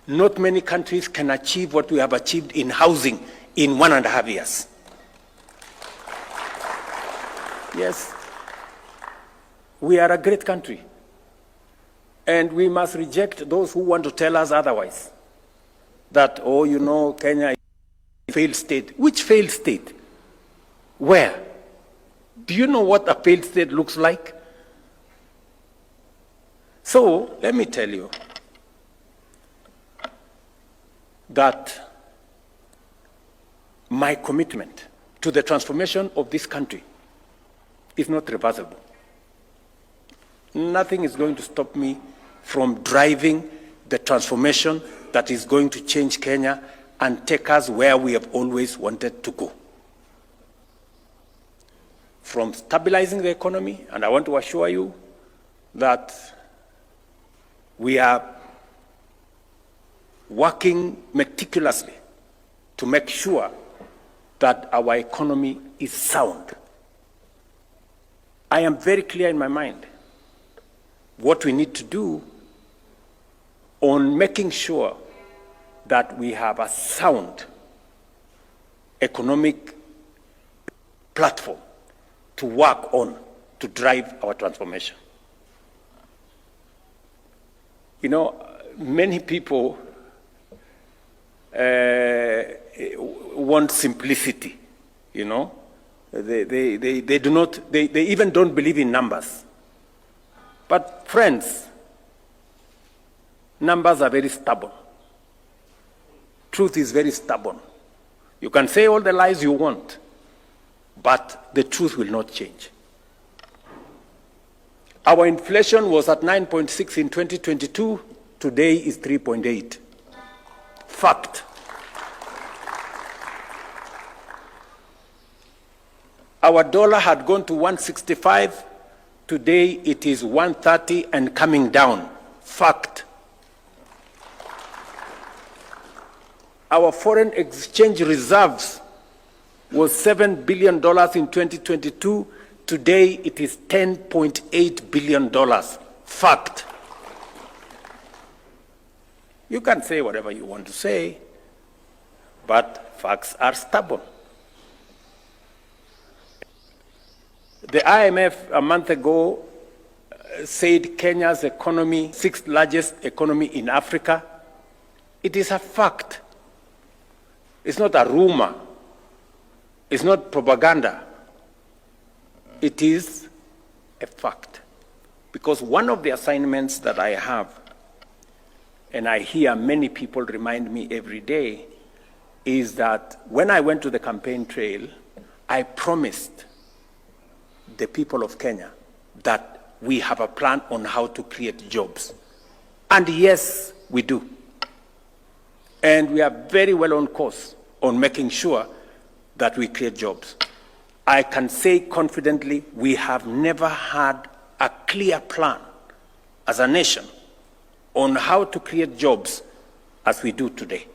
Not many countries can achieve what we have achieved in housing in 1.5 years. Yes, we are a great country, and we must reject those who want to tell us otherwise. That, oh, you know, Kenya is a failed state. Which failed state? Where? Do you know what a failed state looks like? So, let me tell you that my commitment to the transformation of this country is not reversible. Nothing is going to stop me from driving the transformation that is going to change Kenya and take us where we have always wanted to go. From stabilizing the economy, and I want to assure you that we are working meticulously to make sure that our economy is sound. I am very clear in my mind what we need to do on making sure that we have a sound economic platform to work on to drive our transformation. You know, many people want simplicity, you know. They do not, they even don't believe in numbers. But friends, numbers are very stubborn. Truth is very stubborn. You can say all the lies you want, but the truth will not change. Our inflation was at 9.6 in 2022. Today is 3.8. Fact. Our dollar had gone to 165. Today it is 130 and coming down. Fact. Our foreign exchange reserves was $7 billion in 2022. Today it is $10.8 billion. Fact. You can say whatever you want to say, but facts are stubborn. The IMF a month ago said Kenya's economy, sixth largest economy in Africa. It is a fact. It's not a rumor. It's not propaganda. It is a fact. Because one of the assignments that I have, and I hear many people remind me every day, is that when I went to the campaign trail, I promised the people of Kenya that we have a plan on how to create jobs. And yes, we do. And we are very well on course on making sure that we create jobs. I can say confidently, we have never had a clear plan as a nation on how to create jobs as we do today.